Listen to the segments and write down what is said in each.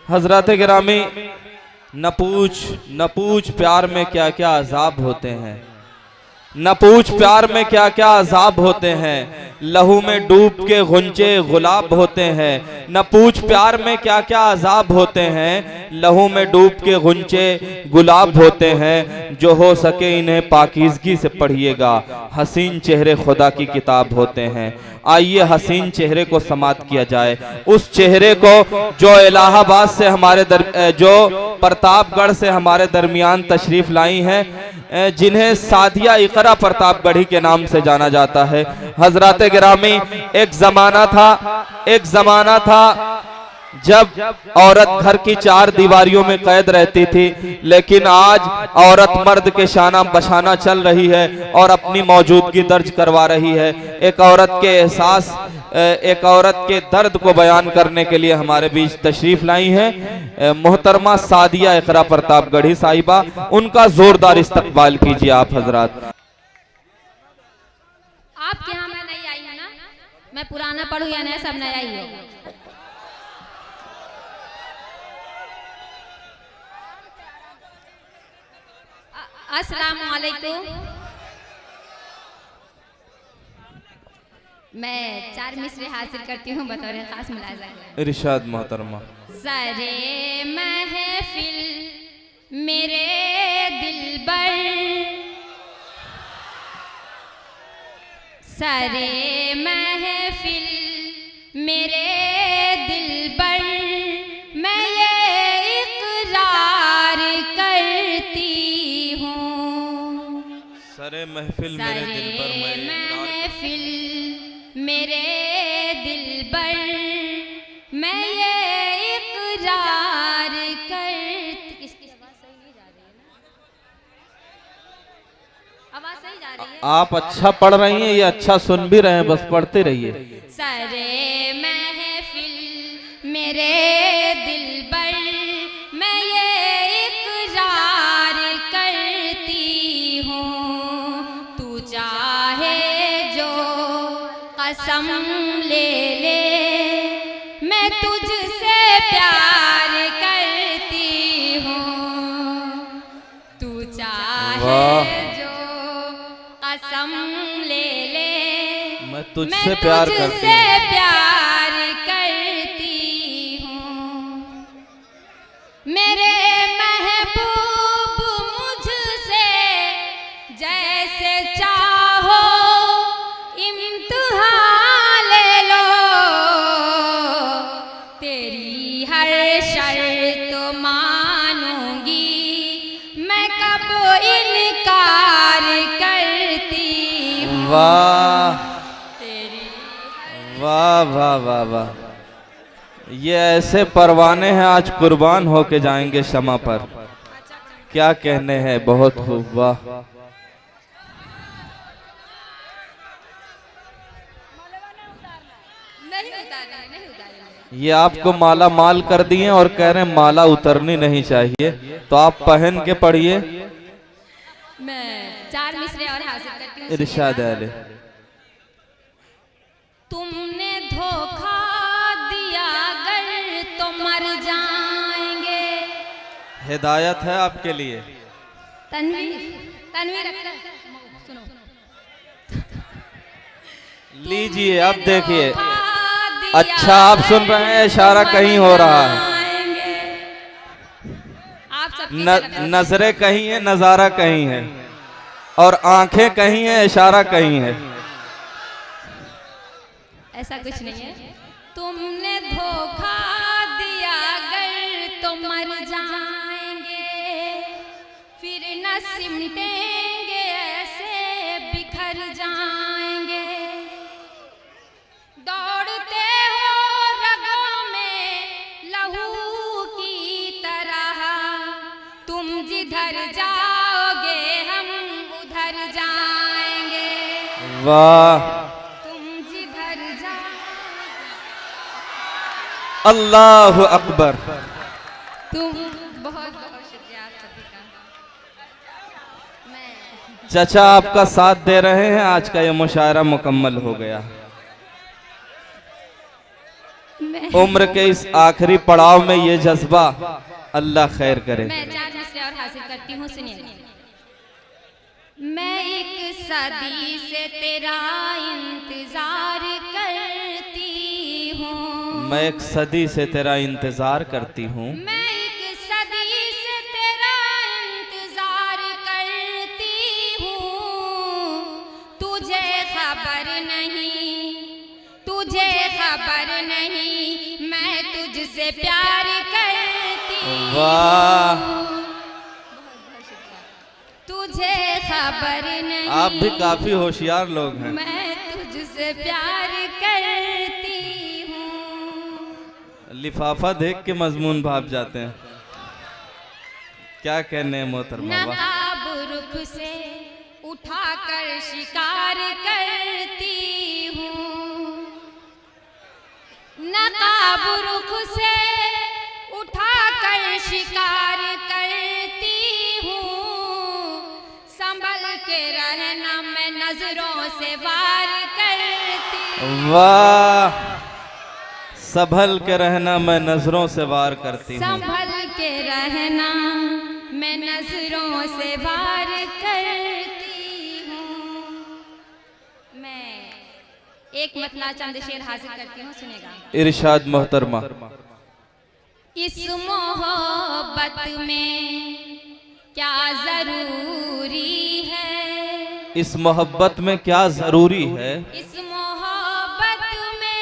हजरत गिरामी, न पूछ प्यार में क्या क्या अजाब होते हैं, न पूछ प्यार में क्या क्या अजाब होते हैं, लहू में डूब के गुंजे गुलाब होते हैं। न पूछ प्यार में क्या क्या अजाब होते हैं, लहू में डूब के गुंजे गुलाब होते हैं। जो हो सके इन्हें पाकीज़गी से पढ़िएगा, हसीन चेहरे खुदा की किताब होते हैं। आइए हसीन चेहरे को समात किया जाए, उस चेहरे को जो इलाहाबाद से हमारे जो प्रतापगढ़ से हमारे दरमियान तशरीफ लाई हैं, जिन्हें सादिया इकरा प्रतापगढ़ी के नाम से जाना जाता है। हजरत गिरामी, एक जमाना था जब औरत घर की चार दीवारियों में कैद रहती थी, लेकिन आज औरत मर्द के शाना बशाना चल रही है और अपनी मौजूदगी दर्ज करवा रही है। एक औरत के एहसास, एक औरत के दर्द को बयान करने के लिए हमारे बीच तशरीफ लाई हैं मोहतरमा सादिया इकरा प्रतापगढ़ी साहिबा। उनका जोरदार इस्तकबाल कीजिए आप हजरात। आपके यहाँ मैं नहीं आई हूँ ना, मैं पुराना पढ़ू या नया, सब नया ही है। अस्सलामु अलैकुम। मैं 4 मिसरे हासिल करती हूँ बतौर खास मुलाज़ा। इरशाद मोहतरमा। सरे महफिल मेरे दिलबर, सरे महफिल मेरे दिलबर, मैं ये इकरार करती हूँ। सरे महफिल मेरे दिलबर, महफिल मेरे दिलबर, मैं ये इकरार करती। इसकी आवाज़ सही नहीं जा रही है ना, आवाज़ सही जा रही है। आप अच्छा पढ़ रही हैं, ये अच्छा सुन भी रहे हैं, बस पढ़ते रहिए। सरे महफिल मेरे दिलबर, मैं ये इकरार करती हूँ। तू चाहे जो कसम ले ले, मैं तुझसे प्यार करती हूँ। तू चाहे जो कसम ले ले, मैं तुझसे प्यार करती हूँ। प्यार करती हूँ। मेरे महबूब मुझसे जैसे चाहो इम्तिहान ले लो, तेरी हर शर्त मानूंगी, मैं कब इनकार करती हूँ। वाह वाह वाह वाह वाह, ये ऐसे परवाने हैं आज कुर्बान होके जाएंगे शमा पर। क्या कहने हैं, बहुत खूब, वाह। ये आपको माला माल कर दिए और कह रहे हैं माला उतरनी नहीं चाहिए, तो आप पहन के पढ़िए। मैं 4 मिसरे और हासिल करती हूँ। इरशाद है। तुमने धोखा दिया अगर तो मर जाएंगे। हिदायत है आपके लिए। तनवीर सुनो, लीजिए अब देखिए। अच्छा आप सुन रहे हैं, इशारा कहीं हो रहा है, नजरें कहीं है, नजारा कहीं है, और आंखें कहीं है, इशारा कहीं है। ऐसा कुछ नहीं है। तुमने धोखा दिया अगर तो मर जाएंगे, फिर न सिमटेंगे ऐसे बिखर जाएंगे। दौड़ते हो रगों में लहू की तरह, तुम जिधर जाओगे हम उधर जाएंगे। वाह, अल्लाह अकबर। तुम बहुत बहुत शुक्रिया आप सभी का। चाचा आपका साथ दे रहे हैं, आज का ये मुशायरा मुकम्मल हो गया। उम्र के इस आखिरी पड़ाव में ये जज्बा अल्लाह खैर करे। मैं 4 मिसरे और हासिल करती हूँ, सुनिए। मैं एक सदी से तेरा इंतजार करती हूँ, मैं एक सदी से तेरा इंतजार करती हूँ, मैं एक सदी से तेरा इंतजार करती हूँ। तुझे खबर नहीं, तुझे खबर नहीं, मैं तुझसे प्यार करती हूँ। वाह, तुझे खबर नहीं, आप भी काफी होशियार लोग हैं। मैं तुझसे प्यार करती हूँ। लिफाफा देख के मजमून भाप जाते हैं। क्या कहने हैं मोहतरमा। नकाब रुख से उठाकर शिकार करती हूँ, नकाब रुख से उठाकर शिकार करती हूँ। संभल के रहना, मैं नजरों से वार करती हूँ। वाह, संभल के रहना, मैं नजरों से वार करती हूँ। संभल के रहना, मैं नजरों से वार करती हूँ। मैं एक मतला चंद शेर हासिल करती हूँ, सुनेगा। इरशाद मोहतरमा। इस मोहब्बत में क्या जरूरी है, इस मोहब्बत में क्या जरूरी है, इस मोहब्बत में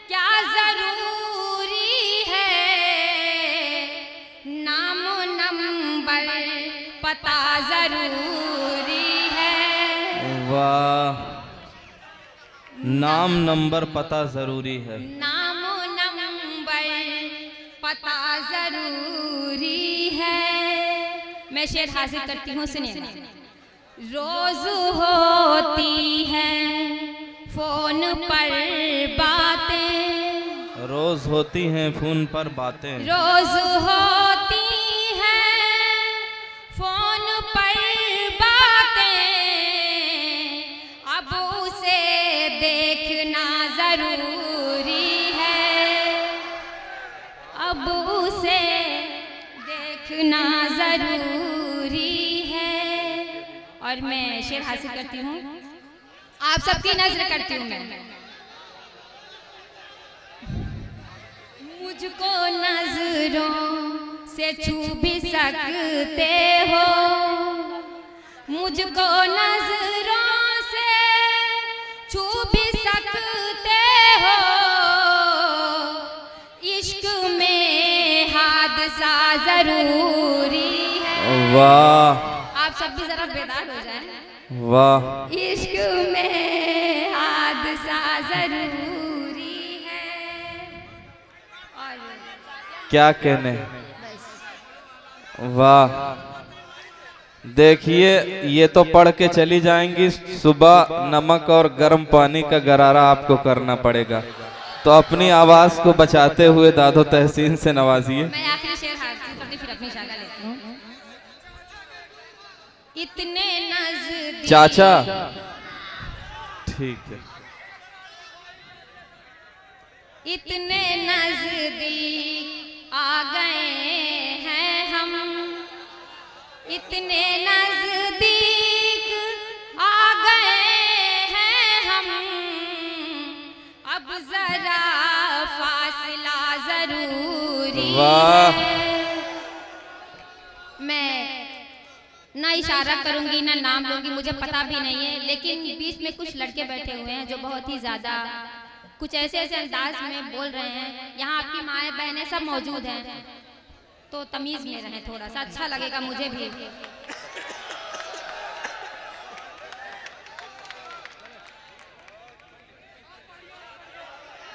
क्या जरूरी है। नाम नंबर पता जरूरी है। वाह, नाम नंबर पता जरूरी है। नाम नंबर पता जरूरी है। मैं शेर हासिल करती हूँ, सुनिए। रोज होती है फोन पर बातें, रोज होती हैं फोन पर बातें, रोज होती है फोन पर बातें। अब उसे देखना जरूरी है, अब उसे देखना जरूरी है। और मैं शेर हासिल करती हूँ, आप सबकी नजर करती हूँ मैं। मुझको नजरों से छू भी सकते हो, मुझको नजरों से छू भी सकते हो। इश्क में हादसा जरूरी है। वाह, आप सब भी जरा बेदार हो जाएं। वाह, इश्क में हादसा जरूरी है। और क्या कहने। बस वाह, देखिए ये तो पढ़ के चली जाएंगी, सुबह नमक और गर्म पानी का गरारा आपको करना पड़ेगा। तो अपनी आवाज को बचाते हुए दादो तहसीन से नवाजिए। मैं आखिरी शेर हासिल करती फिर अपनी शाखा लेती हूँ। इतने नजदीक चाचा, ठीक है। इतने नजदीक आ गए हैं हम, इतने नजदीक आ गए हैं हम। अब जरा फासला जरूरी वाह। है। मैं ना इशारा करूंगी ना नाम लूंगी, मुझे पता भी नहीं है, लेकिन बीच में कुछ लड़के बैठे हुए हैं जो बहुत ही ज्यादा कुछ ऐसे ऐसे अंदाज में बोल रहे हैं। यहाँ आपकी माएँ बहनें सब मौजूद हैं, तो तमीज में रहें, थोड़ा सा अच्छा लगेगा मुझे भी।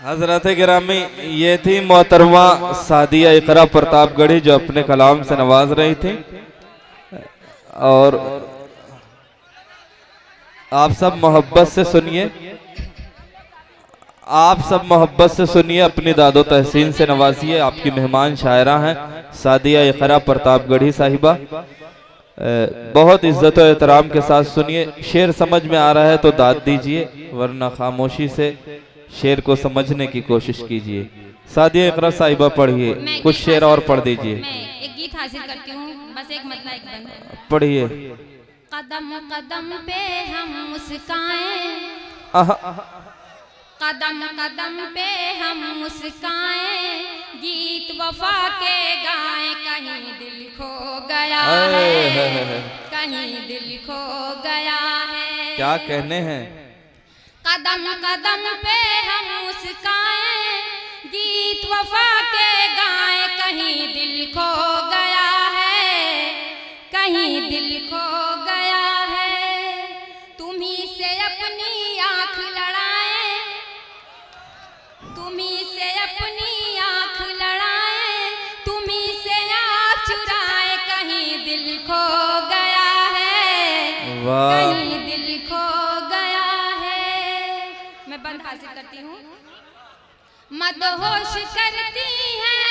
हजरत गिरामी, ये थी मोहतरमा सादिया इकरा प्रतापगढ़ी जो अपने कलाम से नवाज रही थी। और आप सब मोहब्बत से सुनिए, आप सब मोहब्बत से सुनिए, अपनी दादो तहसीन से नवाजिए। आपकी मेहमान शायरा हैं सादिया इकरा प्रतापगढ़ी साहिबा। बहुत इज्जत और एहतराम के साथ सुनिए। शेर समझ में आ रहा है तो दाद दीजिए, वरना खामोशी से शेर को समझने की कोशिश कीजिए। सादिया इकरा साहिबा पढ़िए, मैं कुछ गीत शेर हासिल और पढ़ करती- दीजिए। मैं एक गीत हासिल करती हूँ, बस एक मतलब एक बंद। पढ़िए। कदम कदम पे हम मुस्काएं, आहा, कदम कदम पे हम मुस्काएं, गीत वफा के गाएं, कहीं दिल खो गया है, कहीं दिल खो गया है। क्या कहने हैं? कदम कदम पे हम मुस्काएं, गीत वफा के गाएं, कहीं दिल खो गया है, कहीं दिल खो गया है। तुम्ही से अपनी आंख लड़ाएं, तुम्ही से अपनी आंख लड़ाएं, तुम्ही से आंख चुराएं, कहीं दिल खो गया है, वाह। कहीं दिल खो गया है। मैं बंद हासिल करती हूँ। मदहोश करती हैं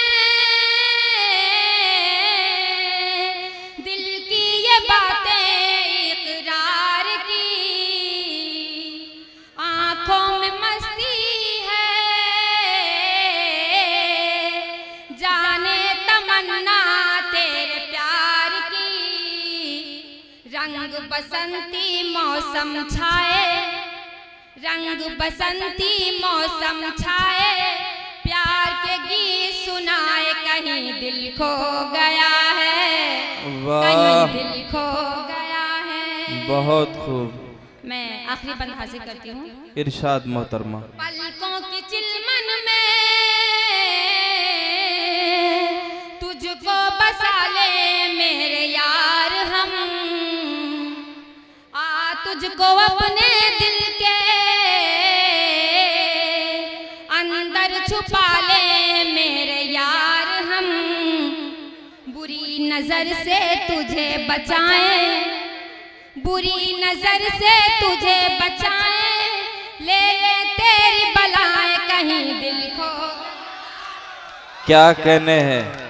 दिल की ये बातें इकरार की, आंखों में मस्ती है, जाने तमन्ना तेरे प्यार की। रंग बसंती मौसम छाए, रंग बसंती मौसम छाए, प्यार के गीत सुनाए, कहीं दिल खो गया है, वाह। कहीं दिल खो गया है। बहुत खूब। मैं आखिरी बंद हासिल करती हूँ। इरशाद मोहतरमा। पलकों की चिलमन में तुझको बसा ले मेरे यार हम, आ तुझको अपने दिल के अंदर छुपा ले मेरे यार हम। बुरी नजर से तुझे बचाएं, बुरी नजर से तुझे बचाएं, ले ले तेरी बलाएं, कहीं दिल खो। क्या कहने हैं?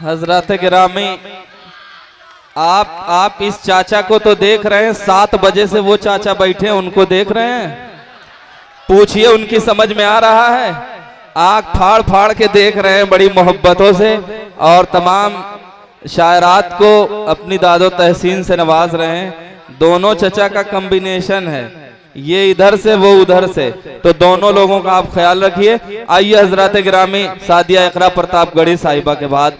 हजरत गिरामी, आप इस चाचा को तो देख रहे हैं, 7 बजे से वो चाचा बैठे हैं, उनको देख रहे हैं? पूछिए, उनकी समझ में आ रहा है? आंख फाड़ फाड़ के देख रहे हैं बड़ी मोहब्बतों से, और तमाम शायरात को अपनी दादो तहसीन से नवाज रहे हैं। दोनों चचा का कॉम्बिनेशन है, ये इधर से वो उधर से, तो दोनों लोगों का आप ख्याल रखिए। आइए हजरत गिरामी सादिया इकरा प्रतापगढ़ी साहिबा के बाद